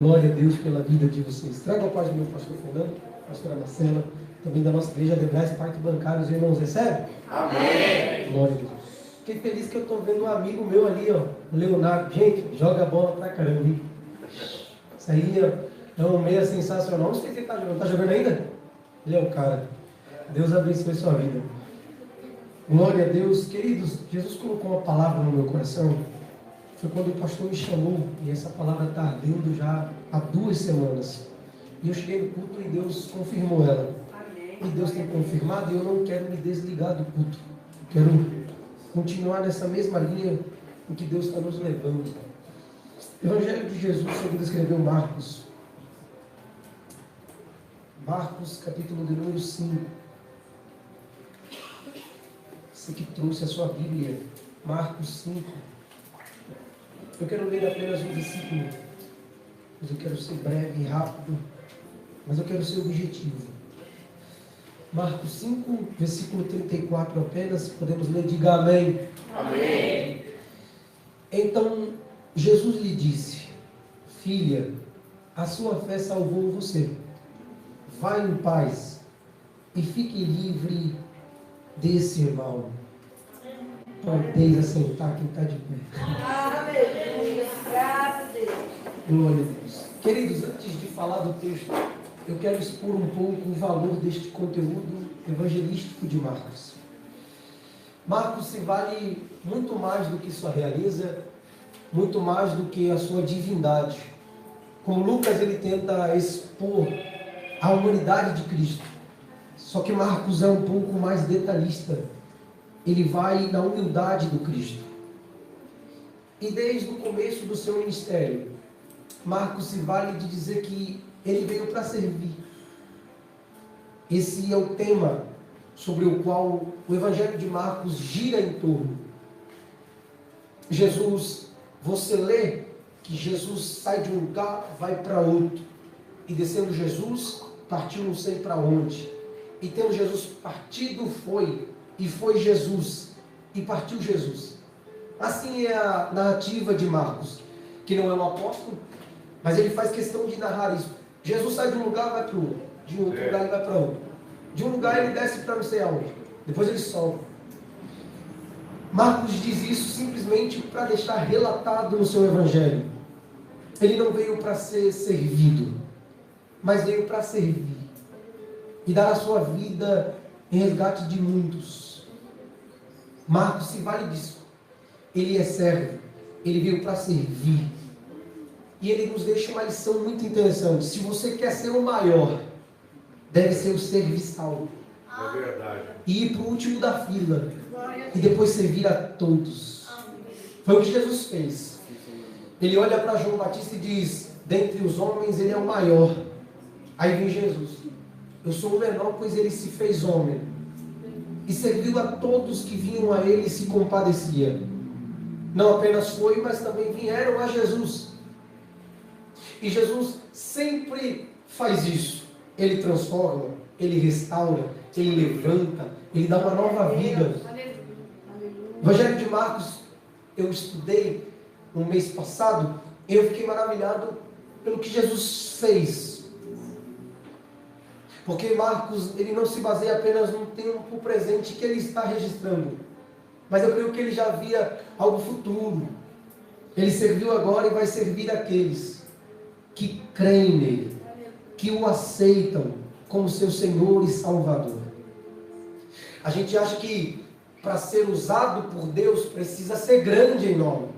Glória a Deus pela vida de vocês. Traga a paz do meu pastor Fernando, pastora Marcela, também da nossa igreja de Braz, parte bancária, os irmãos recebem? Amém. Glória a Deus. Fiquei feliz que eu estou vendo um amigo meu ali, ó, o Leonardo. Gente, joga bola pra caramba, hein? Isso aí é um meia sensacional. Não sei se ele está jogando. Está jogando ainda? Ele é o cara. Deus abençoe sua vida. Glória a Deus. Queridos, Jesus colocou uma palavra no meu coração. Foi quando o pastor me chamou, e essa palavra está ardendo já há 2 semanas. E eu cheguei no culto e Deus confirmou ela. Amém. E Deus tem confirmado, e eu não quero me desligar do culto. Quero continuar nessa mesma linha em que Deus está nos levando. O Evangelho de Jesus, segundo escreveu Marcos. Marcos, capítulo de número 5. Você que trouxe a sua Bíblia. Marcos 5. Eu quero ler apenas um versículo, mas eu quero ser breve e rápido, mas eu quero ser objetivo. Marcos 5, versículo 34 apenas, podemos ler, diga amém. Amém. Então, Jesus lhe disse: filha, a sua fé salvou você. Vá em paz e fique livre desse mal. Podeis assentar quem está de pé. Aleluia, graças a Deus. Glória a Deus. Queridos, antes de falar do texto, eu quero expor um pouco o valor deste conteúdo evangelístico de Marcos. Marcos se vale muito mais do que sua realeza, muito mais do que a sua divindade. Como Lucas, ele tenta expor a humanidade de Cristo. Só que Marcos é um pouco mais detalhista. Ele vai na humildade do Cristo. E desde o começo do seu ministério, Marcos se vale de dizer que ele veio para servir. Esse é o tema sobre o qual o Evangelho de Marcos gira em torno. Jesus, você lê que Jesus sai de um lugar, vai para outro. E descendo Jesus, partiu não sei para onde. E tendo Jesus partido, foi. E foi Jesus. E partiu Jesus. Assim é a narrativa de Marcos, que não é um apóstolo, mas ele faz questão de narrar isso. Jesus sai de um lugar e vai para o outro. De outro lugar ele vai para outro. De um lugar ele desce para não sei aonde. Depois ele sobe. Marcos diz isso simplesmente para deixar relatado no seu evangelho. Ele não veio para ser servido, mas veio para servir. E dar a sua vida em resgate de muitos. Marcos se vale disso. Ele é servo. Ele veio para servir. E ele nos deixa uma lição muito interessante. Se você quer ser o maior, deve ser o serviçal. É verdade. E ir para o último da fila. E depois servir a todos. Foi o que Jesus fez. Ele olha para João Batista e diz: dentre os homens ele é o maior. Aí vem Jesus: eu sou o menor, pois ele se fez homem. E serviu a todos que vinham a ele e se compadecia. Não apenas foi, mas também vieram a Jesus. E Jesus sempre faz isso. Ele transforma, ele restaura, ele levanta, ele dá uma nova vida. O Evangelho de Marcos, eu estudei no mês passado, e eu fiquei maravilhado pelo que Jesus fez. Porque Marcos, ele não se baseia apenas no tempo presente que ele está registrando. Mas eu creio que ele já via algo futuro. Ele serviu agora e vai servir aqueles que creem nele, que o aceitam como seu Senhor e Salvador. A gente acha que para ser usado por Deus precisa ser grande em nome.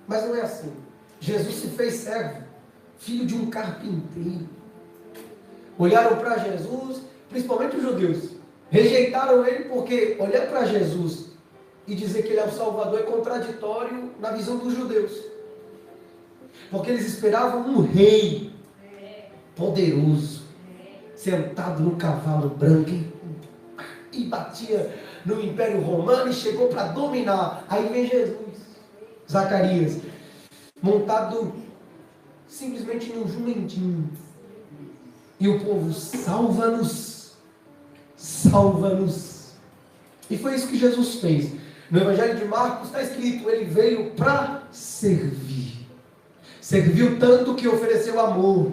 Mas não é assim. Jesus se fez servo, filho de um carpinteiro. Olharam para Jesus, principalmente os judeus. Rejeitaram ele porque olhar para Jesus e dizer que ele é o Salvador é contraditório na visão dos judeus. Porque eles esperavam um rei poderoso, sentado no cavalo branco e batia no Império Romano e chegou para dominar. Aí vem Jesus, Zacarias, montado simplesmente num jumentinho. E o povo: salva-nos, salva-nos. E foi isso que Jesus fez. No Evangelho de Marcos está escrito: ele veio para servir. Serviu tanto que ofereceu amor,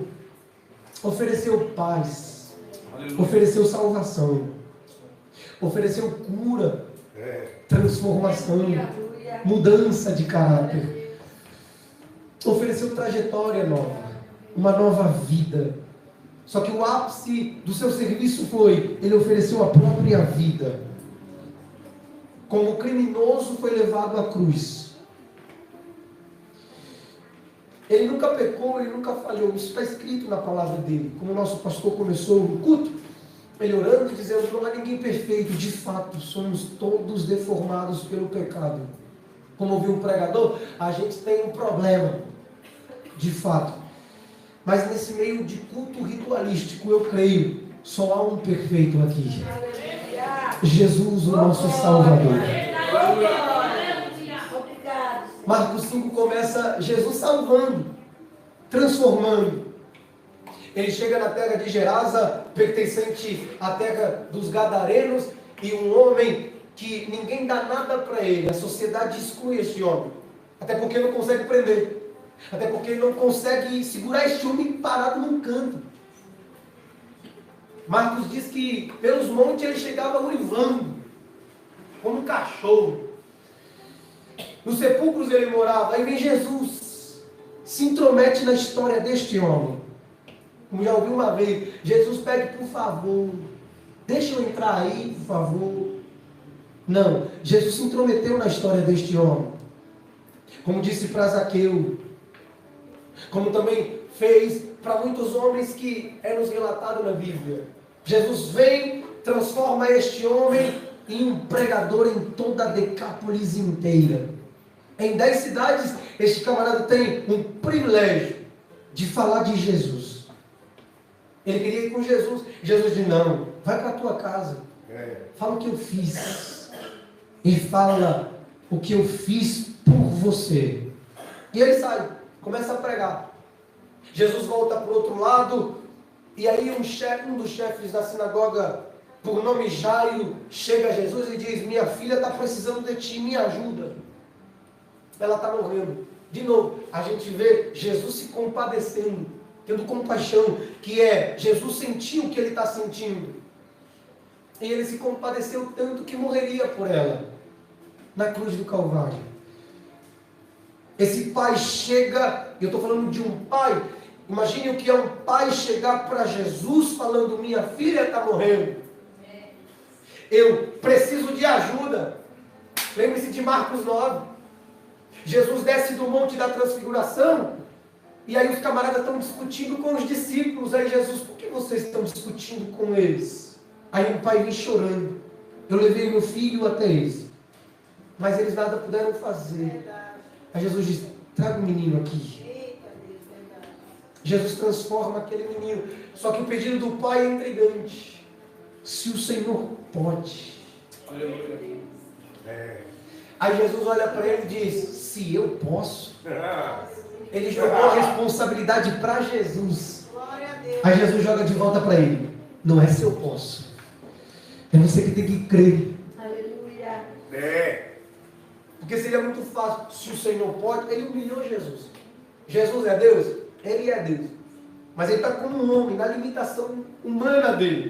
ofereceu paz, ofereceu salvação, ofereceu cura, transformação, mudança de caráter, ofereceu trajetória nova, uma nova vida. Só que o ápice do seu serviço foi, ele ofereceu a própria vida. Como criminoso foi levado à cruz. Ele nunca pecou, ele nunca falhou. Isso está escrito na palavra dele. Como o nosso pastor começou o culto, ele orando e dizendo, não há ninguém perfeito. De fato, somos todos deformados pelo pecado. Como ouviu um pregador, a gente tem um problema. De fato. Mas nesse meio de culto ritualístico, eu creio, só há um perfeito aqui. Jesus, o nosso Salvador. Marcos 5 começa Jesus salvando, transformando. Ele chega na terra de Gerasa, pertencente à terra dos Gadarenos, e um homem que ninguém dá nada para ele. A sociedade exclui este homem, até porque não consegue prender, até porque ele não consegue segurar este homem parado num canto. Marcos diz que pelos montes ele chegava uivando, como um cachorro. Nos sepulcros ele morava. Aí vem Jesus, se intromete na história deste homem. Como já ouvi uma vez, Jesus pede, por favor, deixa eu entrar aí, por favor. Não, Jesus se intrometeu na história deste homem. Como disse para Zaqueu, como também fez para muitos homens que é nos relatado na Bíblia. Jesus vem, transforma este homem em um pregador em toda a Decápolis inteira. Em 10 cidades, este camarada tem um privilégio de falar de Jesus. Ele queria ir com Jesus. Jesus disse, não, vai para a tua casa. Fala o que eu fiz. E fala o que eu fiz por você. E ele sai, começa a pregar. Jesus volta para o outro lado. E aí um dos chefes da sinagoga, por nome Jairo, chega a Jesus e diz, minha filha está precisando de ti, me ajuda. Ela está morrendo. De novo, a gente vê Jesus se compadecendo, tendo compaixão, que é, Jesus sentiu o que ele está sentindo. E ele se compadeceu tanto que morreria por ela, na cruz do Calvário. Esse pai chega, eu estou falando de um pai, imagine o que é um pai chegar para Jesus falando, minha filha está morrendo. Eu preciso de ajuda. Lembre-se de Marcos 9. Jesus desce do monte da transfiguração, e aí os camaradas estão discutindo com os discípulos. Aí Jesus, por que vocês estão discutindo com eles? Aí o pai vem chorando, eu levei meu filho até eles, mas eles nada puderam fazer. Aí Jesus diz, traga o menino aqui. Jesus transforma aquele menino, só que o pedido do pai é intrigante. Se o Senhor pode. Aí Jesus olha para ele e diz, se eu posso. Ele jogou a responsabilidade para Jesus. Aí Jesus joga de volta para ele, não é se eu posso, é você que tem que crer. Aleluia. Porque seria muito fácil, se o Senhor pode. Ele humilhou Jesus. Jesus é Deus? Ele é Deus, mas ele está como um homem, na limitação humana dele.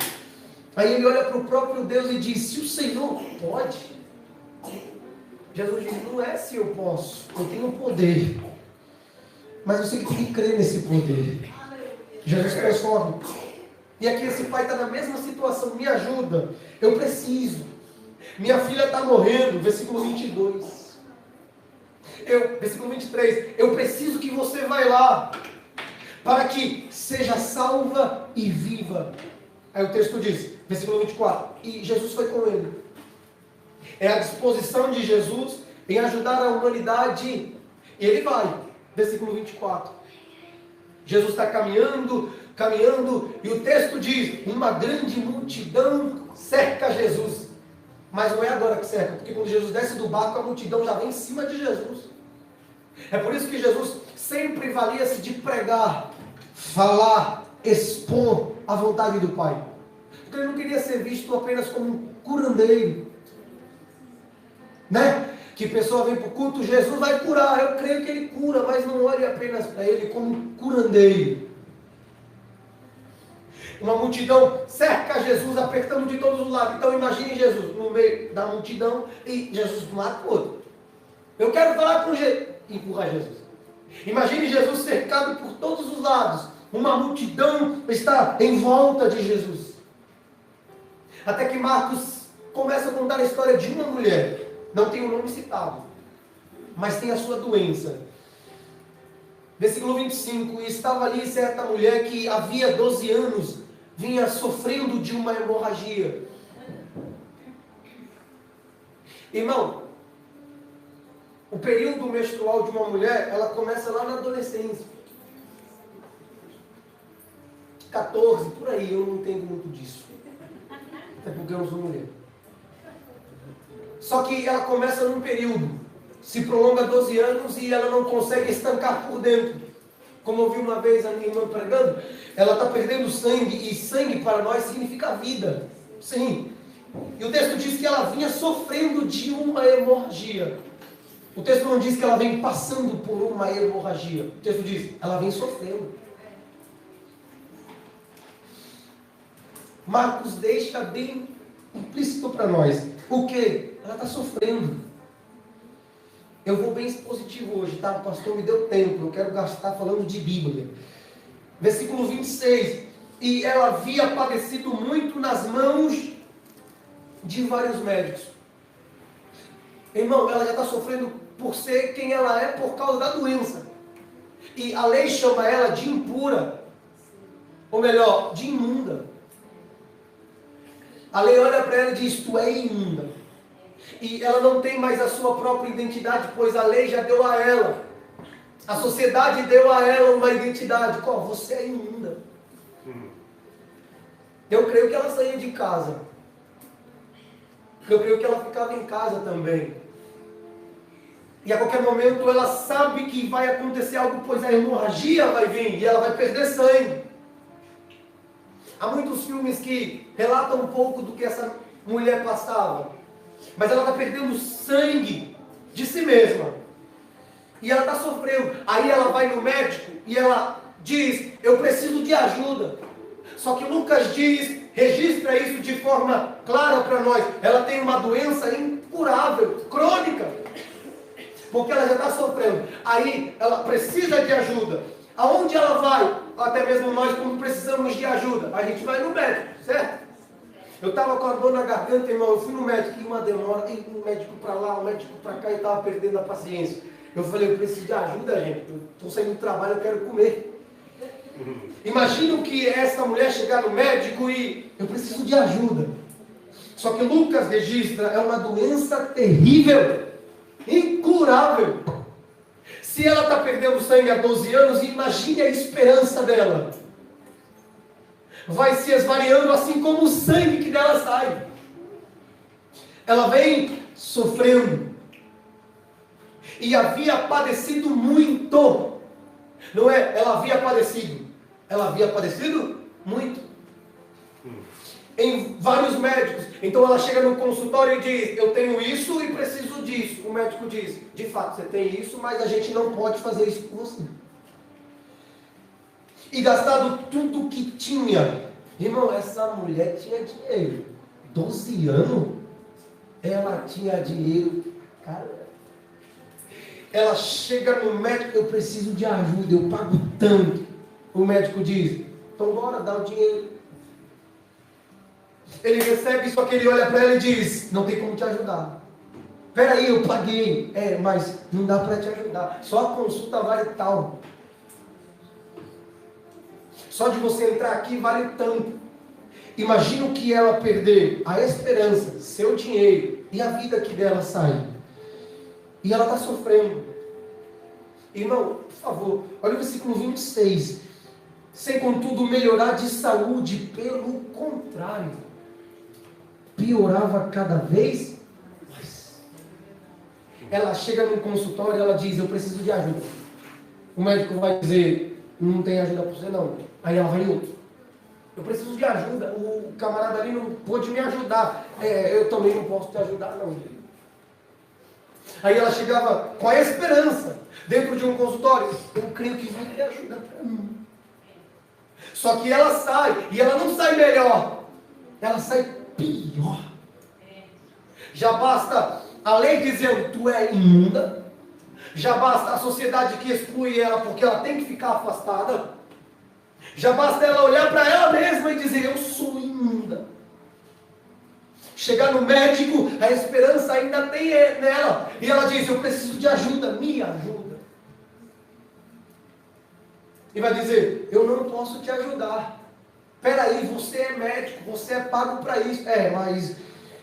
Aí ele olha para o próprio Deus e diz, se o Senhor pode. Jesus diz, não é se eu posso, eu tenho poder, mas você que tem que crer nesse poder. Jesus transforma. E aqui esse pai está na mesma situação, me ajuda, eu preciso. Minha filha está morrendo, versículo 22. Versículo 23, eu preciso que você vá lá, para que seja salva e viva. Aí o texto diz, versículo 24, e Jesus foi com ele. É a disposição de Jesus em ajudar a humanidade. E ele vai. Versículo 24. Jesus está caminhando, e o texto diz, uma grande multidão cerca Jesus. Mas não é agora que cerca, porque quando Jesus desce do barco, a multidão já vem em cima de Jesus. É por isso que Jesus sempre valia-se de pregar, falar, expor a vontade do Pai. Porque ele não queria ser visto apenas como um curandeiro, né? Que pessoa vem para o culto, Jesus vai curar. Eu creio que Ele cura, mas não olhe apenas para Ele como um curandeiro. Uma multidão cerca Jesus, apertando de todos os lados. Então imagine Jesus no meio da multidão e Jesus de um lado para o outro. Eu quero falar com Jesus. Empurrar Jesus. Imagine Jesus cercado por todos os lados. Uma multidão está em volta de Jesus. Até que Marcos começa a contar a história de uma mulher. Não tem o nome citado, mas tem a sua doença. Versículo 25. E estava ali certa mulher que havia 12 anos vinha sofrendo de uma hemorragia. Irmão, o período menstrual de uma mulher, ela começa lá na adolescência. 14, por aí, eu não entendo muito disso. Até porque eu sou mulher. Só que ela começa num período, se prolonga 12 anos e ela não consegue estancar por dentro. Como eu vi uma vez a minha irmã pregando, ela está perdendo sangue, e sangue para nós significa vida. Sim. E o texto diz que ela vinha sofrendo de uma hemorragia. O texto não diz que ela vem passando por uma hemorragia. O texto diz, ela vem sofrendo. Marcos deixa bem implícito para nós. O que? Ela está sofrendo. Eu vou bem expositivo hoje, tá? O pastor me deu tempo, eu quero gastar falando de Bíblia. Versículo 26. E ela havia padecido muito nas mãos de vários médicos. Irmão, ela já está sofrendo por ser quem ela é por causa da doença. E a lei chama ela de impura. Ou melhor, de imunda. A lei olha para ela e diz, tu é imunda. E ela não tem mais a sua própria identidade, pois a lei já deu a ela. A sociedade deu a ela uma identidade. Qual? Você é imunda. Eu creio que ela saía de casa. Eu creio que ela ficava em casa também. E a qualquer momento ela sabe que vai acontecer algo, pois a hemorragia vai vir e ela vai perder sangue. Há muitos filmes que relatam um pouco do que essa mulher passava. Mas ela está perdendo sangue de si mesma. E ela está sofrendo. Aí ela vai no médico e ela diz, eu preciso de ajuda. Só que Lucas diz, registra isso de forma clara para nós. Ela tem uma doença incurável, crônica. Porque ela já está sofrendo. Aí ela precisa de ajuda. Aonde ela vai? Até mesmo nós, quando precisamos de ajuda, a gente vai no médico, certo? Eu estava com a dor na garganta, irmão, eu fui no médico, e uma demora, e um médico para lá, um médico para cá, e estava perdendo a paciência. Eu falei, eu preciso de ajuda, gente, eu estou saindo do trabalho, eu quero comer. Imagina que essa mulher chegar no médico e eu preciso de ajuda. Só que Lucas registra, é uma doença terrível, incurável. Se ela está perdendo sangue há 12 anos, imagine a esperança dela. Vai se esvariando assim como o sangue que dela sai. Ela vem sofrendo. E havia padecido muito. Não é, ela havia padecido. Ela havia padecido muito. Em vários médicos. Então ela chega no consultório e diz, eu tenho isso e preciso disso. O médico diz, de fato você tem isso, mas a gente não pode fazer isso com você. E gastado tudo que tinha. Irmão, essa mulher tinha dinheiro. 12 anos, ela tinha dinheiro. Cara, ela chega no médico, eu preciso de ajuda, eu pago tanto. O médico diz, então bora, dá o dinheiro. Ele recebe, só que ele olha para ela e diz, não tem como te ajudar. Peraí, eu paguei. Mas não dá para te ajudar. Só a consulta vale tal. Só de você entrar aqui vale tanto. Imagina o que ela perder a esperança, seu dinheiro e a vida que dela sai. E ela está sofrendo. Irmão, por favor, olha o versículo 26. Sem contudo melhorar de saúde, pelo contrário, piorava cada vez mais. Ela chega no consultório e ela diz, eu preciso de ajuda. O médico vai dizer, não tem ajuda para você não. Aí ela vai em outro. Eu preciso de ajuda. O camarada ali não pôde me ajudar. Eu também não posso te ajudar não. Aí ela chegava com a esperança, dentro de um consultório, eu creio que vai ter ajuda para mim. Só que ela sai, e ela não sai melhor, ela sai pior. Já basta a lei dizendo, tu é imunda. Já basta a sociedade que exclui ela porque ela tem que ficar afastada. Já basta ela olhar para ela mesma e dizer, eu sou imunda. Chegar no médico, a esperança ainda tem nela. E ela diz, eu preciso de ajuda, me ajuda. E vai dizer, eu não posso te ajudar. Peraí, você é médico, você é pago para isso. Mas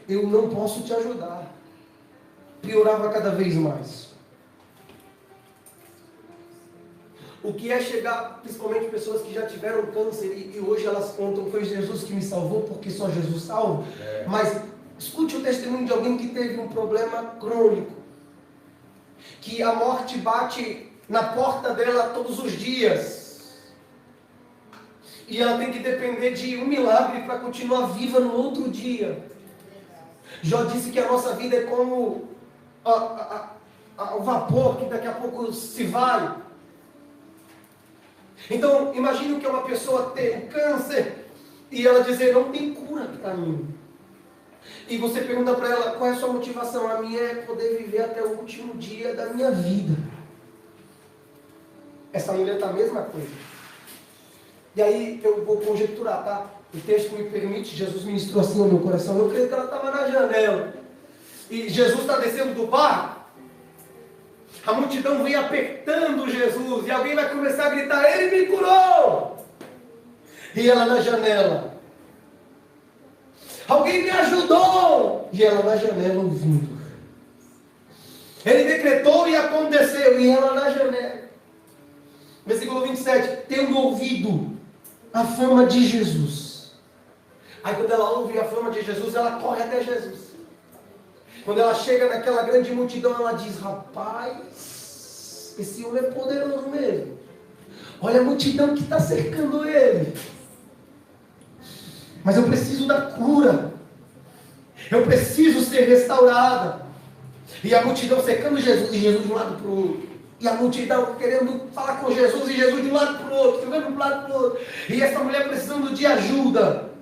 eu não posso te ajudar. Piorava cada vez mais. O que é chegar, principalmente pessoas que já tiveram câncer e hoje elas contam, foi Jesus que me salvou, porque só Jesus salva. Mas escute o testemunho de alguém que teve um problema crônico, que a morte bate na porta dela todos os dias, e ela tem que depender de um milagre para continuar viva no outro dia. Jó disse que a nossa vida é como o vapor que daqui a pouco se vai. Então, imagine o que é uma pessoa ter um câncer e ela dizer, não tem cura para mim. E você pergunta para ela, qual é a sua motivação? A minha é poder viver até o último dia da minha vida. Essa mulher está a mesma coisa. E aí, eu vou conjecturar, tá? O texto me permite, Jesus ministrou assim no meu coração. Eu creio que ela estava na janela. E Jesus está descendo do barco. A multidão vem apertando Jesus, e alguém vai começar a gritar, ele me curou! E ela na janela, alguém me ajudou! E ela na janela ouvindo. Ele decretou e aconteceu, e ela na janela. Versículo 27, tendo ouvido a fama de Jesus. Aí quando ela ouve a fama de Jesus, ela corre até Jesus. Quando ela chega naquela grande multidão, ela diz, rapaz, esse homem é poderoso mesmo. Olha a multidão que está cercando ele. Mas eu preciso da cura. Eu preciso ser restaurada. E a multidão cercando Jesus, e Jesus de um lado para o outro. E a multidão querendo falar com Jesus, e Jesus de um lado para o outro, jogando de um lado para o outro. E essa mulher precisando de ajuda.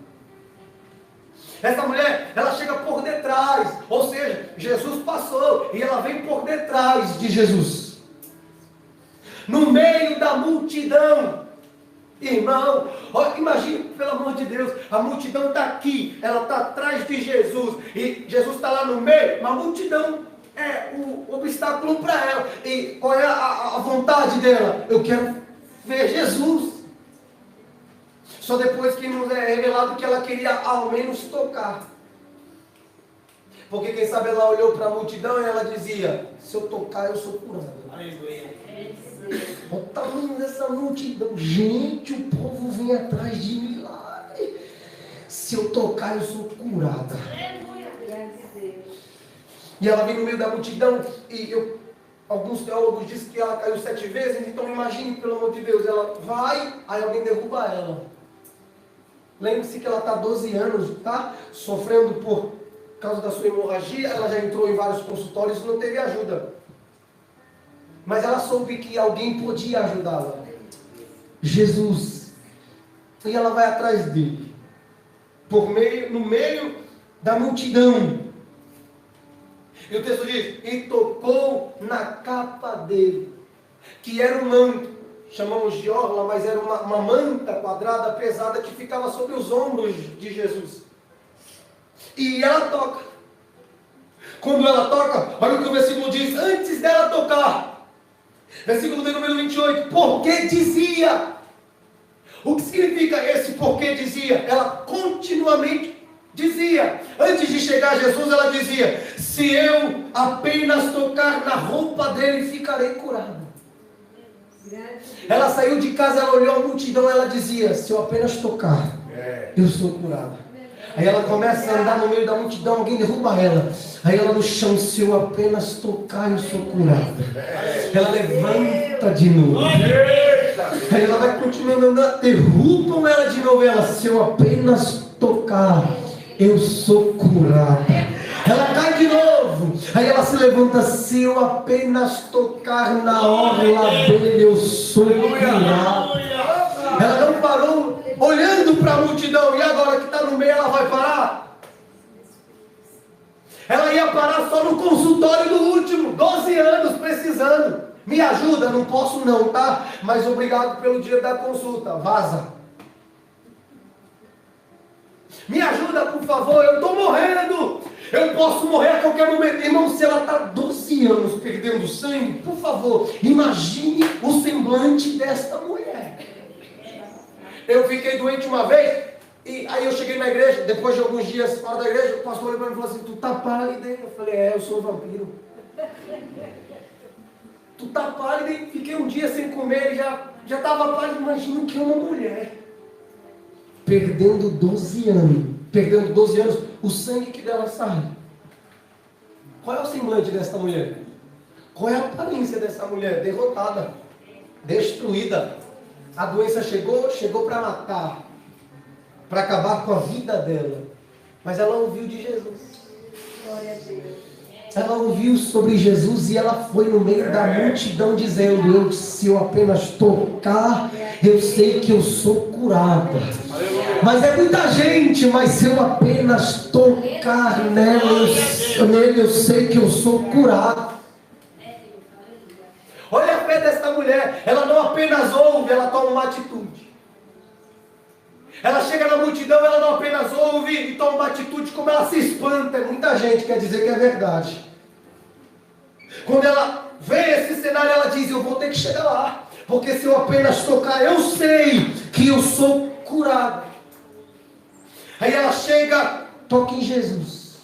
Essa mulher, ela chega por detrás, ou seja, Jesus passou e ela vem por detrás de Jesus. No meio da multidão. Irmão, imagine, pelo amor de Deus, a multidão está aqui, ela está atrás de Jesus, e Jesus está lá no meio, mas a multidão é o obstáculo para ela. E qual é a vontade dela? Eu quero ver Jesus. Só depois que nos é revelado que ela queria ao menos tocar. Porque quem sabe ela olhou para a multidão e ela dizia, se eu tocar eu sou curada. Olha o tamanho dessa multidão. Gente, o povo vem atrás de milagre. Se eu tocar eu sou curada. E ela vem no meio da multidão e alguns teólogos dizem que ela caiu 7 vezes. Então imagine, pelo amor de Deus, ela vai, aí alguém derruba ela. Lembre-se que ela está há 12 anos, tá? Sofrendo por causa da sua hemorragia. Ela já entrou em vários consultórios e não teve ajuda. Mas ela soube que alguém podia ajudá-la. Jesus. E ela vai atrás dele. No meio da multidão. E o texto diz, e tocou na capa dele, que era um manto. Chamamos de orla, mas era uma manta quadrada, pesada, que ficava sobre os ombros de Jesus. E ela toca. Quando ela toca, olha o que o versículo diz, antes dela tocar. Versículo de número 28, porque dizia. O que significa esse porque dizia? Ela continuamente dizia. Antes de chegar a Jesus, ela dizia, se eu apenas tocar na roupa dele, ficarei curada. Ela saiu de casa, ela olhou a multidão, ela dizia, se eu apenas tocar, eu sou curada. Aí ela começa a andar no meio da multidão, alguém derruba ela. Aí ela no chão, se eu apenas tocar, eu sou curada. Ela levanta de novo. Aí ela vai continuando andando, derrubam ela de novo. Ela, se eu apenas tocar, eu sou curada. Ela cai de novo. Aí ela se levanta. Se eu apenas tocar na orla dele, eu sou curado. Ela não parou olhando para a multidão. E agora que está no meio, ela vai parar? Ela ia parar só no consultório do último. 12 anos precisando. Me ajuda? Não posso não, tá? Mas obrigado pelo dia da consulta. Vaza. Me ajuda, por favor. Eu estou morrendo. Eu posso morrer a qualquer momento. Irmão, se ela está 12 anos perdendo sangue, por favor, imagine o semblante desta mulher. Eu fiquei doente uma vez, e aí eu cheguei na igreja, depois de alguns dias fora da igreja, o pastor olhou para mim e falou assim: tu tá pálida? Eu falei: eu sou um vampiro. Tu tá pálida? E fiquei um dia sem comer, já estava pálido. Imagina que é uma mulher perdendo 12 anos, o sangue que dela sai. Qual é o semblante dessa mulher? Qual é a aparência dessa mulher? Derrotada, destruída. A doença chegou para matar, para acabar com a vida dela. Mas ela ouviu de Jesus. Glória a Deus. Ela ouviu sobre Jesus e ela foi no meio da multidão dizendo: se eu apenas tocar, eu sei que eu sou curada. Mas é muita gente, mas se eu apenas tocar nele, eu sei que eu sou curado. Olha a fé dessa mulher. Ela não apenas ouve, ela toma uma atitude. Ela chega na multidão, ela não apenas ouve e toma uma atitude, como ela se espanta. Muita gente quer dizer que é verdade. Quando ela vê esse cenário, ela diz: eu vou ter que chegar lá, porque se eu apenas tocar, eu sei que eu sou curado. Aí ela chega, toca em Jesus.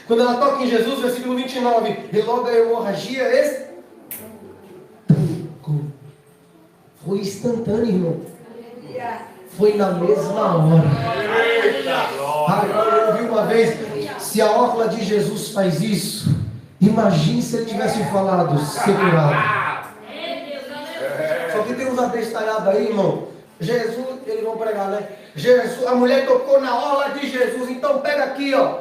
Quando ela toca em Jesus, versículo 29, e logo a hemorragia foi instantâneo, irmão. Foi na mesma hora. Agora eu ouvi uma vez: se a orla de Jesus faz isso, imagine se ele tivesse falado ser curado. Só que tem uns abestalhados aí, irmão. Jesus, eles vão pregar, né? Jesus, a mulher tocou na orla de Jesus, então pega aqui, ó.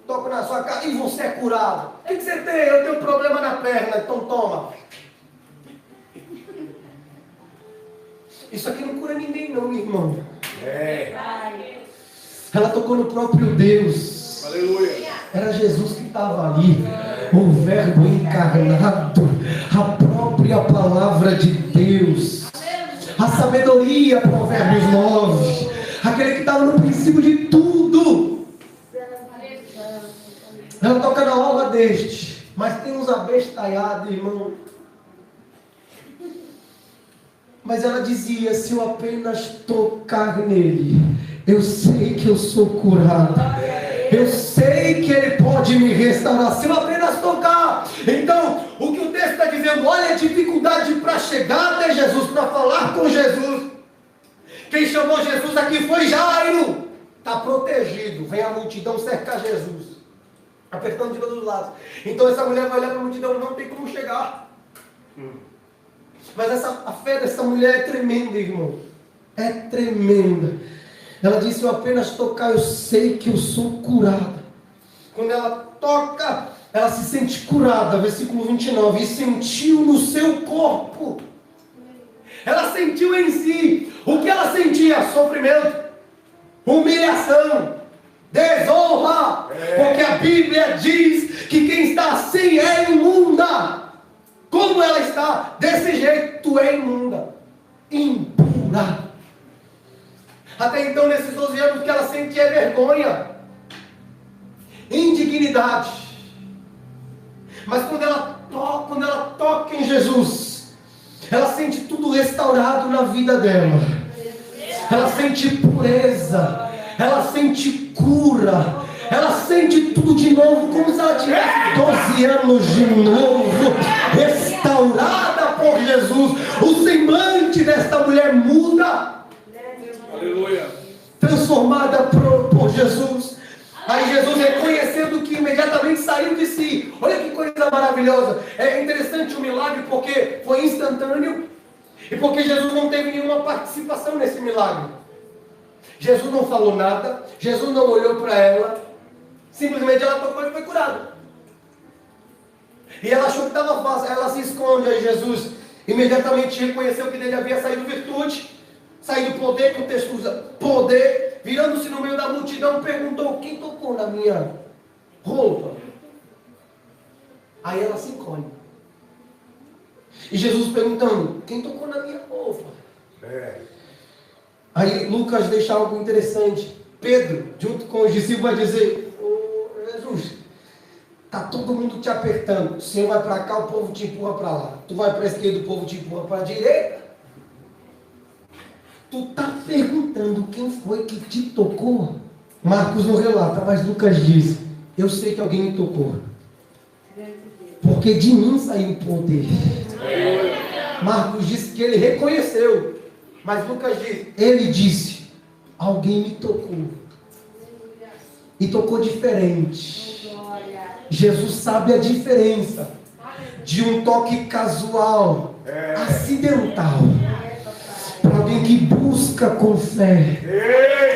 Toca na sua cara e você é curado. O que você tem? Eu tenho um problema na perna, então toma. Isso aqui não cura ninguém não, irmão. Ela tocou no próprio Deus. Aleluia. Era Jesus que estava ali. O verbo encarnado. A própria palavra de Deus. A sabedoria, Provérbios 9. Aquele que estava no princípio de tudo. Ela toca na orla deste. Mas tem uns abestalhados, irmão. Mas ela dizia: se eu apenas tocar nele, eu sei que eu sou curada. Eu sei que ele pode me restaurar. Se eu apenas tocar. Então, o que o texto está dizendo: olha a dificuldade para chegar até Jesus, para falar com Jesus. Quem chamou Jesus aqui foi Jairo. Está protegido. Vem a multidão cercar Jesus, apertando de todos os lados. Então essa mulher vai olhar para a multidão, não tem como chegar. Mas a fé dessa mulher é tremenda, irmão. É tremenda. Ela disse: eu apenas tocar, eu sei que eu sou curada. Quando ela toca, ela se sente curada. Versículo 29. E sentiu no seu corpo. Ela sentiu em si. O que ela sentia? Sofrimento, humilhação, desonra. Porque a Bíblia diz que quem está assim é imunda. Como ela está? Desse jeito, tu é imunda, impura. Até então, nesses 12 anos, o que ela sentia é vergonha, indignidade. Mas quando ela toca em Jesus, ela sente tudo restaurado na vida dela. Ela sente pureza, ela sente cura. Ela sente tudo de novo, como se ela tivesse 12 anos de novo, restaurada por Jesus. O semblante desta mulher muda. Aleluia. Transformada por Jesus. Aí Jesus, reconhecendo que imediatamente saiu de si. Olha que coisa maravilhosa. É interessante o milagre porque foi instantâneo e porque Jesus não teve nenhuma participação nesse milagre. Jesus não falou nada, Jesus não olhou para ela. Simplesmente ela tocou e foi curada. E ela achou que estava fácil. Ela se esconde. Aí Jesus imediatamente reconheceu que dele havia saído virtude, saído poder, que o texto usa poder. Virando-se no meio da multidão, perguntou: quem tocou na minha roupa? Aí ela se encolhe. E Jesus perguntando: quem tocou na minha roupa? Aí Lucas deixa algo interessante. Pedro, junto com os discípulos, vai dizer: ô Jesus, está todo mundo te apertando. O Senhor vai para cá, o povo te empurra para lá. Tu vai para a esquerda, o povo te empurra para a direita. Tu está perguntando quem foi que te tocou? Marcos não relata, mas Lucas diz: eu sei que alguém me tocou, porque de mim saiu o poder. Marcos disse que ele reconheceu, mas Lucas diz: ele disse, alguém me tocou. E tocou diferente. Jesus sabe a diferença de um toque casual, acidental, para alguém que busca com fé.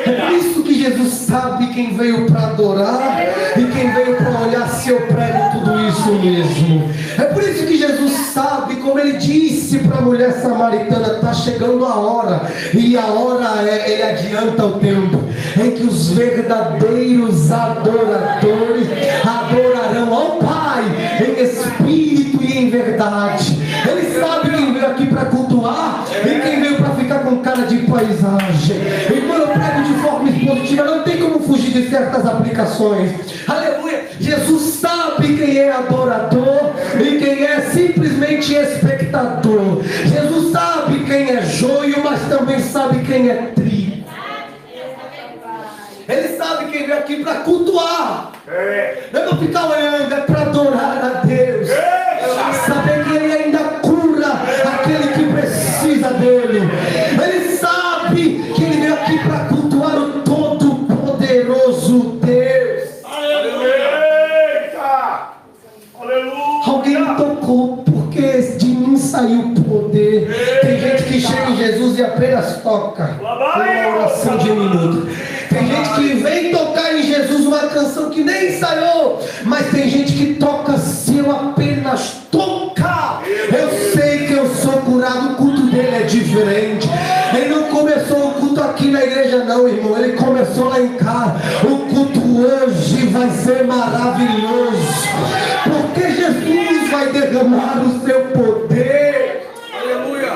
É por isso que Jesus sabe quem veio para adorar e quem veio para olhar se eu prego tudo isso mesmo. É por isso que Jesus sabe, como ele disse para a mulher samaritana: está chegando a hora, e a hora ele adianta o tempo, em que os verdadeiros adoradores adorarão ao Pai em espírito e em verdade. Ele sabe quem veio aqui para cultuar e quem veio para ficar com cara de paisagem. E quando eu prego de forma expositiva, não tem como fugir de certas aplicações. Aleluia! Jesus sabe quem é adorador e quem é simplesmente espectador. Jesus sabe quem é joio, mas também sabe quem é trigo. Ele sabe quem veio aqui para cultuar. Não é para ficar olhando, é para adorar a Deus. Saber que Ele ainda cura aquele que precisa dele. Ele sabe que Ele veio aqui para cultuar o Todo-Poderoso Deus. Alguém me tocou, porque de mim saiu o poder. Tem gente que chega em Jesus e apenas toca uma oração de um minuto. Tem gente que vem tocar em Jesus uma canção que nem ensaiou, mas tem gente que toca se eu apenas tocar. Eu sei que eu sou curado. O culto dele é diferente. Ele não começou o culto aqui na igreja não, irmão. Ele começou lá em casa. O culto hoje vai ser maravilhoso, porque Jesus vai derramar o seu poder. Aleluia.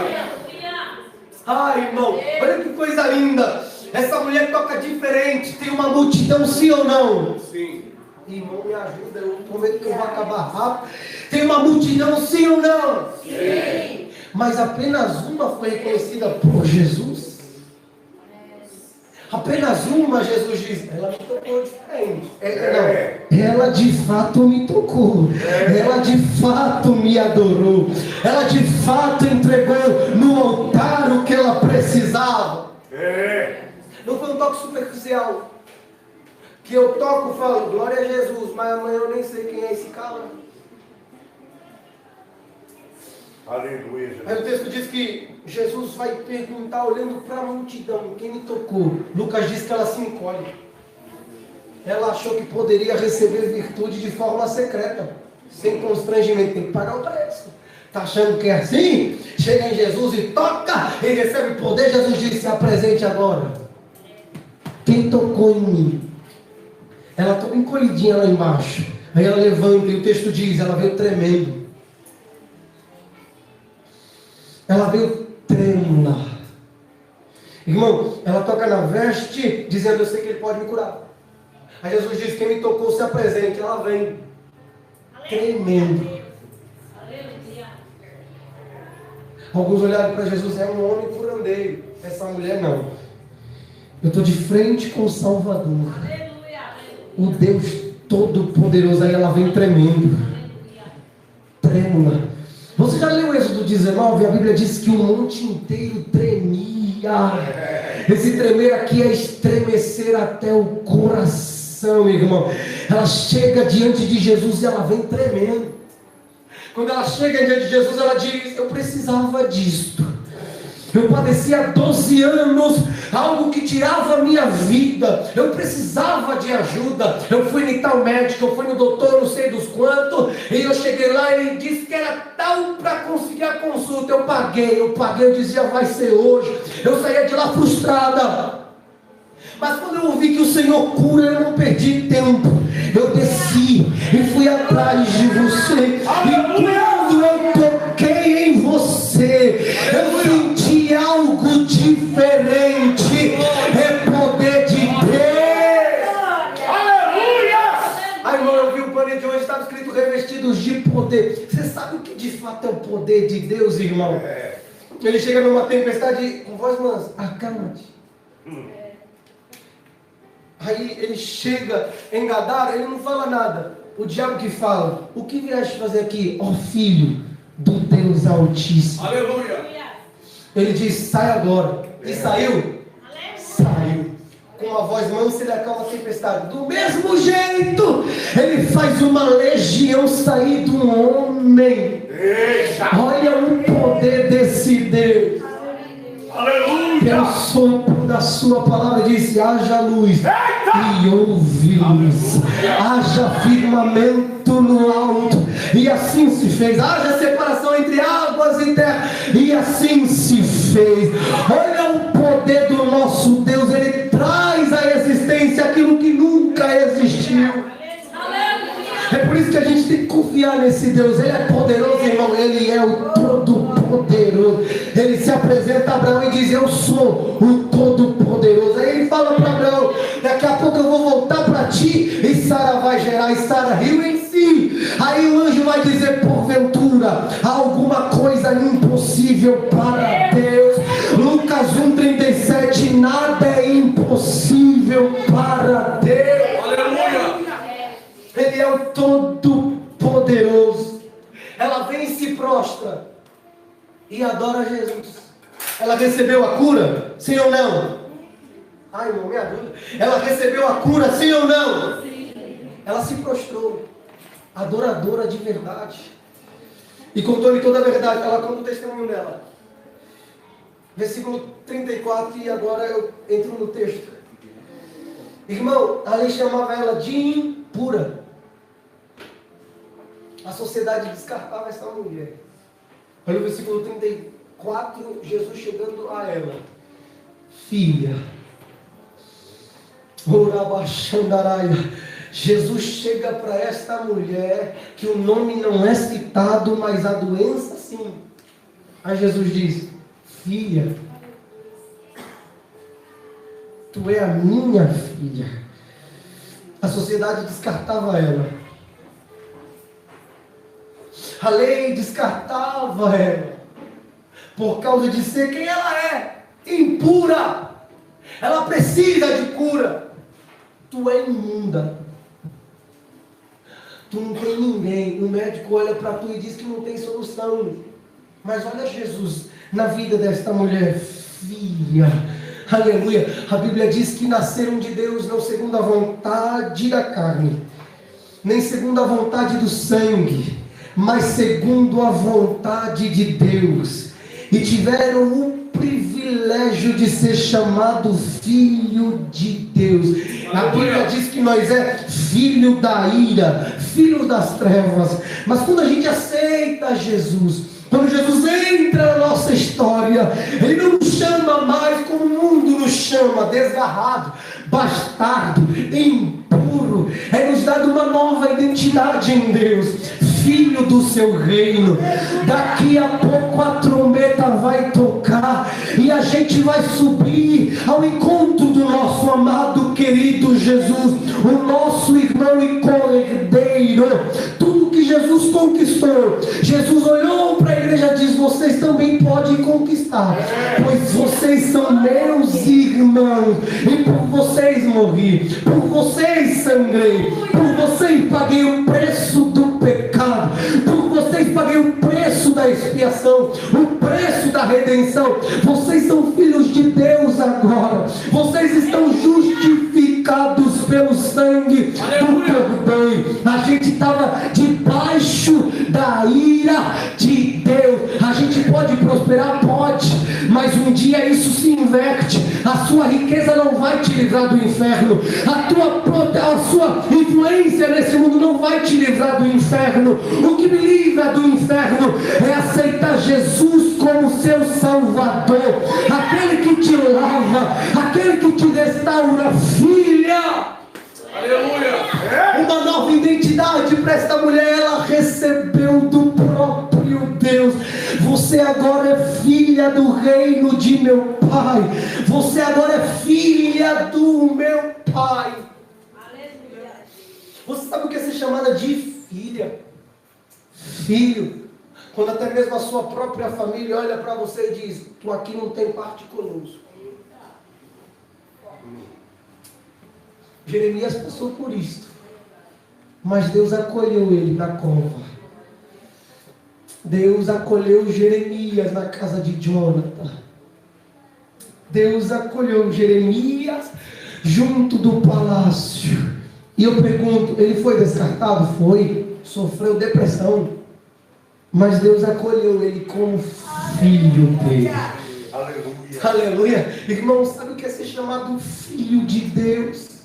Ai, irmão, olha que coisa linda. Essa mulher toca diferente. Tem uma multidão, sim ou não? Sim. Irmão, me ajuda, eu prometo que eu vou acabar rápido. Tem uma multidão, sim ou não? Sim. Mas apenas uma foi reconhecida por Jesus. Apenas uma, Jesus diz: ela me tocou diferente. Ela de fato me tocou. Ela de fato me adorou. Ela de fato entregou no altar o que ela precisava. Não foi um toque superficial, que eu toco e falo glória a Jesus, mas amanhã eu nem sei quem é esse cara. Aleluia. Aí o texto diz que Jesus vai perguntar, olhando para a multidão, quem me tocou. Lucas diz que ela se encolhe. Ela achou que poderia receber virtude de forma secreta, sem constrangimento. Tem que pagar o preço. Está achando que é assim? Chega em Jesus e toca e recebe poder. Jesus disse: se apresente agora. Quem tocou em mim? Ela toda encolhidinha lá embaixo. Aí ela levanta e o texto diz: ela veio tremendo. Ela veio trêmula. Irmão, ela toca na veste, dizendo: eu sei que Ele pode me curar. Aí Jesus diz: quem me tocou se apresente. Ela vem tremendo. Alguns olharam para Jesus: é um homem curandeiro. Essa mulher não. Eu estou de frente com o Salvador, o Deus Todo-Poderoso. Aí ela vem tremendo, trêmula. Você já leu Êxodo 19? A Bíblia diz que o monte inteiro tremia. Esse tremer aqui é estremecer até o coração, irmão. Ela chega diante de Jesus e ela vem tremendo. Quando ela chega diante de Jesus, ela diz: eu precisava disto. Eu padecia há 12 anos algo que tirava a minha vida. Eu precisava de ajuda. Eu fui em tal médico, eu fui no doutor, não sei dos quantos, e eu cheguei lá e ele disse que era tal para conseguir a consulta. Eu paguei, eu dizia vai ser hoje. Eu saía de lá frustrada. Mas quando eu ouvi que o Senhor cura, eu não perdi tempo. Eu desci e fui atrás de você. E quando eu toquei em você, eu senti algo diferente. É poder de Deus. Aleluia! Aí, irmão, eu vi o panel de hoje, estava escrito revestidos de poder. Você sabe o que de fato é o poder de Deus, irmão? Ele chega numa tempestade com voz mansa: acalma-te. Aí ele chega em Gadara, ele não fala nada. O diabo que fala: o que vieste fazer aqui, ó filho do Deus Altíssimo? Aleluia! Ele diz: sai agora. E saiu? Saiu. Com uma voz mansa ele acalma a tempestade. Do mesmo jeito, ele faz uma legião sair de um homem. Olha o poder desse Deus. Aleluia! Pelo sopro da sua palavra disse: haja luz. E houve luz. Haja firmamento no alto. E assim se fez. Haja separação entre águas e terra. E assim se fez. Olha o poder do nosso Deus. Ele traz à existência aquilo que nunca existiu. É por isso que a gente tem que confiar nesse Deus. Ele é poderoso, irmão. Ele é o Todo-Poderoso. Ele se apresenta a Abraão e diz: eu sou o Todo-Poderoso. Aí ele fala para Abraão: daqui a pouco eu vou voltar para ti. E Sara vai gerar. E Sara riu em si. Aí o anjo vai dizer: porventura há alguma coisa impossível para Deus. Lucas 1,37. Nada é impossível para Deus. Aleluia! Ele é o Todo-Poderoso. Ela vem e se prostra e adora Jesus. Ela recebeu a cura? Sim ou não? Ai, irmão, me ajuda. Ela recebeu a cura? Sim ou não? Sim. Ela se prostrou. Adoradora de verdade. E contou-lhe toda a verdade. Ela conta o testemunho dela. Versículo 34, e agora eu entro no texto. Irmão, a lei chamava ela de impura. A sociedade descartava essa mulher. Olha o versículo 34, Jesus chegando a ela: filha, Jesus chega para esta mulher, que o nome não é citado, mas a doença sim. Aí Jesus diz: filha, tu é a minha filha. A sociedade descartava ela. A lei descartava ela, por causa de ser quem ela é, impura. Ela precisa de cura. Tu é imunda. Tu não tem ninguém. O médico olha para tu e diz que não tem solução. Mas olha Jesus na vida desta mulher: filha. Aleluia. A Bíblia diz que nasceram de Deus não segundo a vontade da carne, nem segundo a vontade do sangue, mas segundo a vontade de Deus, e tiveram o privilégio de ser chamado filho de Deus. A Bíblia diz que nós é filho da ira, filho das trevas. Mas quando a gente aceita Jesus, quando Jesus entra na nossa história, Ele não nos chama mais como o mundo nos chama: desgarrado, bastardo, impuro. É nos dado uma nova identidade em Deus, filho do seu reino. Daqui a pouco a trombeta vai tocar e a gente vai subir ao encontro do nosso amado querido Jesus, o nosso irmão e cordeiro. Tudo que Jesus conquistou, Jesus olhou para a igreja e diz: vocês também podem conquistar, pois vocês são meus irmãos, e por vocês morri, por vocês sangrei, por vocês paguei o preço do pecado, por vocês paguei o preço da expiação, o preço da redenção. Vocês são filhos de Deus agora. Vocês estão justificados pelo sangue do Cordeiro. A gente estava debaixo da ira de Deus. A gente pode prosperar? Pode, mas um dia isso se inverte. A sua riqueza não vai te livrar do inferno, a sua influência nesse mundo não vai te livrar do inferno. O que me livra do inferno é aceitar Jesus como seu Salvador, aquele que te lava, aquele que te restaura, filha. Aleluia! Uma nova identidade para esta mulher, ela recebeu do próprio Deus. Você agora é filha do reino de meu Pai. Você agora é filha do meu Pai. Aleluia! Você sabe o que é ser chamada de filha? Filho. Quando até mesmo a sua própria família olha para você e diz: tu aqui não tem parte conosco. Jeremias passou por isto, mas Deus acolheu ele na cova. Deus acolheu Jeremias na casa de Jonathan. Deus acolheu Jeremias junto do palácio. E eu pergunto, ele foi descartado? Foi. Sofreu depressão. Mas Deus acolheu ele como filho dele. Aleluia. Aleluia. Irmão, sabe o que é ser chamado filho de Deus?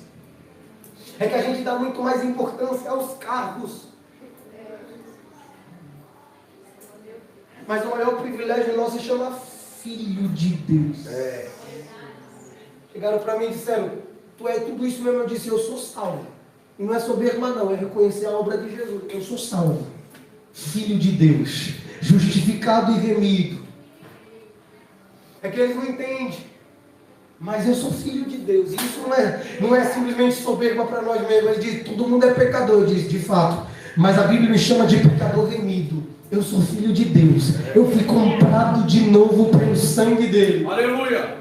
É que a gente dá muito mais importância aos cargos. Mas o maior privilégio nosso é chamar filho de Deus. Chegaram para mim e disseram: tu é tudo isso mesmo. Eu disse: eu sou salvo. E não é soberba não, é reconhecer a obra de Jesus. Eu sou salvo, filho de Deus, justificado e remido. É que eles não entendem. Mas eu sou filho de Deus. E isso não é simplesmente soberba para nós mesmos. Ele diz: todo mundo é pecador. Eu disse: de fato. Mas a Bíblia me chama de pecador remido. Eu sou filho de Deus. Eu fui comprado de novo pelo sangue dele. Aleluia!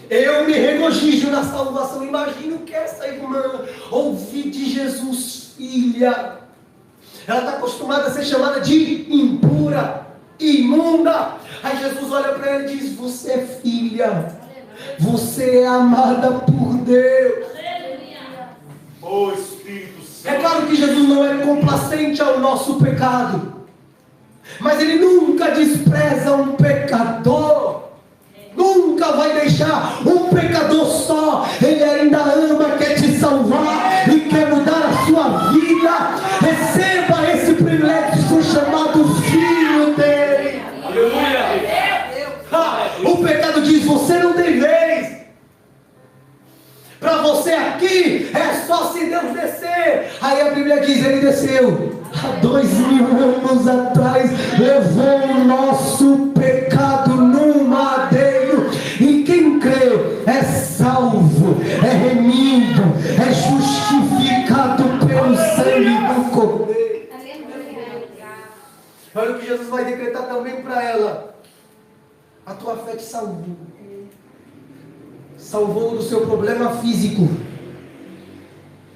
Eu me regozijo na salvação. Imagino que essa irmã ouvir de Jesus, filha. Ela está acostumada a ser chamada de impura, imunda. Aí Jesus olha para ela e diz: você é filha. Você é amada por Deus. Oh Espírito Santo. É claro que Jesus não é complacente ao nosso pecado, mas Ele nunca despreza um pecador. Nunca vai deixar um pecador só. Ele ainda ama, quer te salvar e quer mudar a sua vida. Receba esse privilégio de ser chamado filho dele. Aleluia! O pecado diz: você não tem vez. Para você aqui é só se Deus descer. Aí a Bíblia diz: ele desceu há 2000 anos atrás, levou o nosso pecado no madeiro. E quem crê é salvo, é remido, é justificado pelo sangue do Cordeiro. Olha o que Jesus vai decretar também para ela: a tua fé te salvou. Salvou do seu problema físico.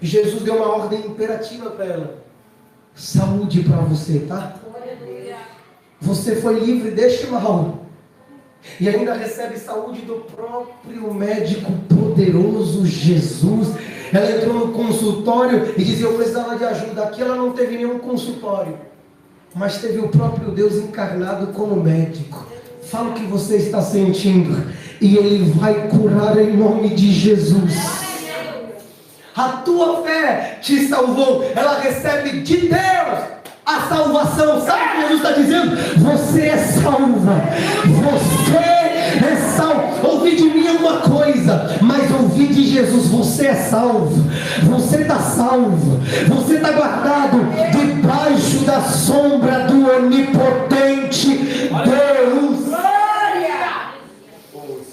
E Jesus deu uma ordem imperativa para ela: saúde para você, tá? Você foi livre deste mal. E ainda recebe saúde do próprio médico poderoso Jesus. Ela entrou no consultório e dizia: eu precisava de ajuda. Aqui ela não teve nenhum consultório, mas teve o próprio Deus encarnado como médico. Fala o que você está sentindo e Ele vai curar em nome de Jesus. A tua fé te salvou. Ela recebe de Deus a salvação. Sabe o que Jesus está dizendo? Você é salva. Você é salvo. Ouvir de mim é uma coisa, mas ouvir de Jesus: você é salvo. Você está salvo. Você está guardado debaixo da sombra do onipotente Deus.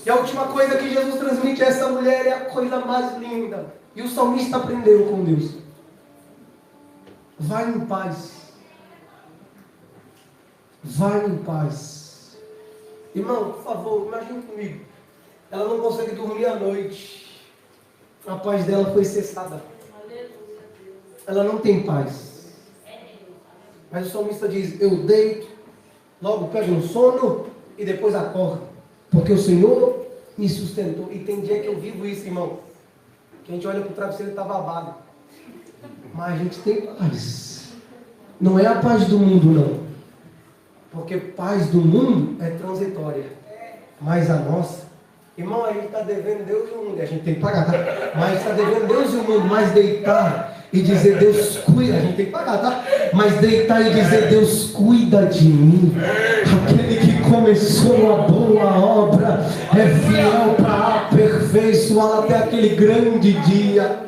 E a última coisa que Jesus transmite a essa mulher é a coisa mais linda. E o salmista aprendeu com Deus: vai em paz. Vai em paz. Irmão, por favor, imagine comigo. Ela não consegue dormir à noite. A paz dela foi cessada. Ela não tem paz. Mas o salmista diz: eu deito, logo pego no sono e depois acordo, porque o Senhor me sustentou. E tem dia que eu vivo isso, irmão, que a gente olha para o travesseiro e está babado. Mas a gente tem paz. Não é a paz do mundo, não. Porque paz do mundo é transitória. Mas a nossa, irmão, a gente está devendo Deus e o mundo, a gente tem que pagar, tá? Mas está devendo Deus e o mundo, mas deitar e dizer Deus cuida, a gente tem que pagar, tá? Mas deitar e dizer Deus cuida de mim. Aquele que começou a boa obra é fiel para aperfeiçoá-la até aquele grande dia.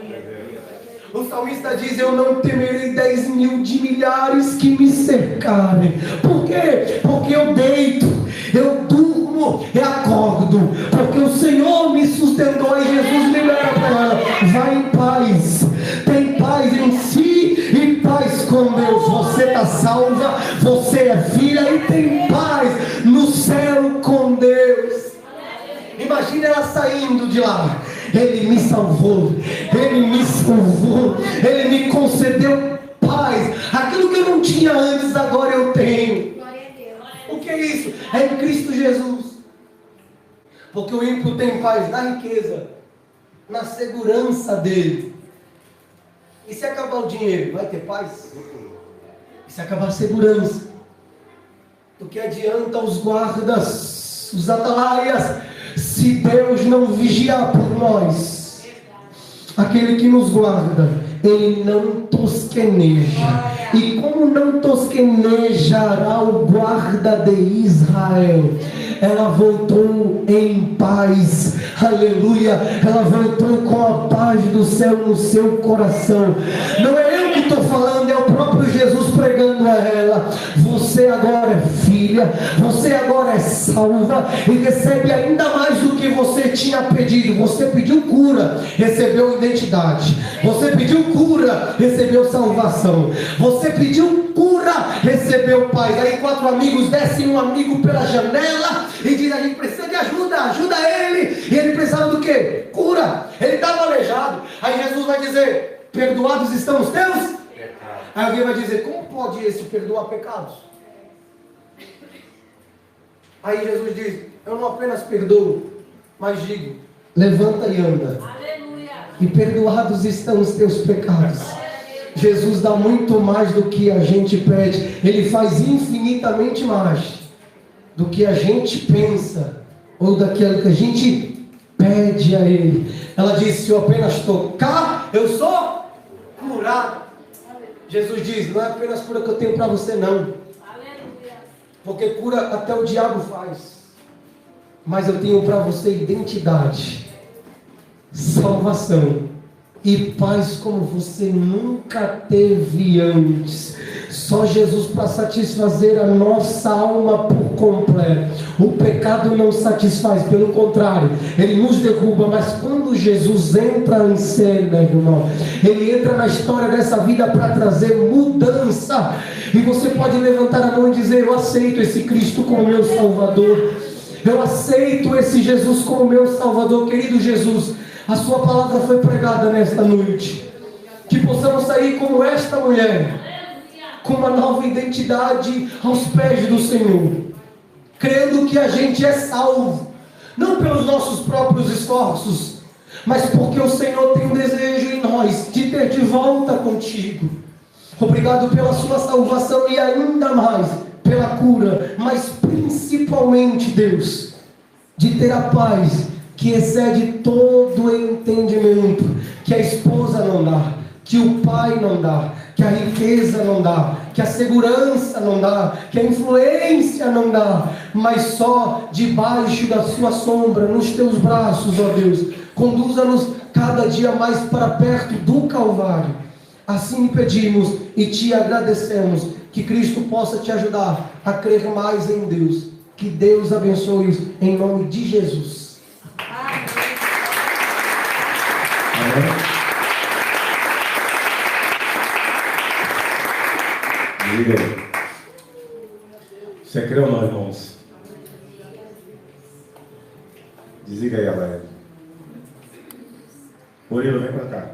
O salmista diz: eu não temerei 10.000 de milhares que me cercarem. Por quê? Porque eu deito, eu durmo e acordo, porque o Senhor me sustentou. E Jesus libera para ela: vai em paz, tem paz em si e paz com Deus. Você está salva, você é filha e tem paz no céu com Deus. Imagina ela saindo de lá: Ele me salvou, Ele me salvou, Ele me concedeu paz. Aquilo que eu não tinha antes, agora eu tenho. O que é isso? É em Cristo Jesus. Porque o ímpio tem paz na riqueza, na segurança dele. E se acabar o dinheiro, vai ter paz? E se acabar a segurança? Do que adianta os guardas, os atalaias, se Deus não vigiar por nós? Aquele que nos guarda, ele não tosqueneja. E como não tosquenejará o guarda de Israel? Ela voltou em paz, aleluia. Ela voltou com a paz do céu no seu coração. Não é eu que estou falando, é o próprio Jesus pregando a ela: você agora é filha, você agora é salva e recebe ainda mais do que você tinha pedido. Você pediu cura, recebeu identidade. Você pediu cura, recebeu salvação. Você pediu cura, recebeu paz. Aí 4 amigos descem um amigo pela janela e diz: a gente precisa de ajuda, ajuda ele. E ele precisava do quê? Cura. Ele estava aleijado. Aí Jesus vai dizer: perdoados estão os teus? Aí alguém vai dizer: como pode esse perdoar pecados? Aí Jesus diz: eu não apenas perdoo, mas digo: levanta e anda. Aleluia. E perdoados estão os teus pecados. Jesus dá muito mais do que a gente pede. Ele faz infinitamente mais do que a gente pensa ou daquilo que a gente pede a Ele. Ela diz: se eu apenas tocar, eu sou curado. Jesus diz: não é apenas cura que eu tenho para você, não. Porque cura até o diabo faz. Mas eu tenho para você identidade, salvação e paz como você nunca teve antes. Só Jesus para satisfazer a nossa alma por completo. O pecado não satisfaz, pelo contrário, ele nos derruba. Mas quando Jesus entra em cena, irmão, ele entra na história dessa vida para trazer mudança. E você pode levantar a mão e dizer: eu aceito esse Cristo como meu Salvador. Eu aceito esse Jesus como meu Salvador. Querido Jesus, a sua palavra foi pregada nesta noite. Que possamos sair como esta mulher, com uma nova identidade aos pés do Senhor, crendo que a gente é salvo, não pelos nossos próprios esforços, mas porque o Senhor tem um desejo em nós de ter de volta contigo. Obrigado pela sua salvação e ainda mais pela cura, mas principalmente, Deus, de ter a paz que excede todo o entendimento, que a esposa não dá, que o pai não dá, que a riqueza não dá, que a segurança não dá, que a influência não dá, mas só debaixo da sua sombra, nos teus braços, ó Deus. Conduza-nos cada dia mais para perto do Calvário. Assim pedimos e te agradecemos. Que Cristo possa te ajudar a crer mais em Deus. Que Deus abençoe em nome de Jesus. Amém. Diga aí. Você crê ou não, irmãos? Desliga aí, Alain. Murilo, vem pra cá.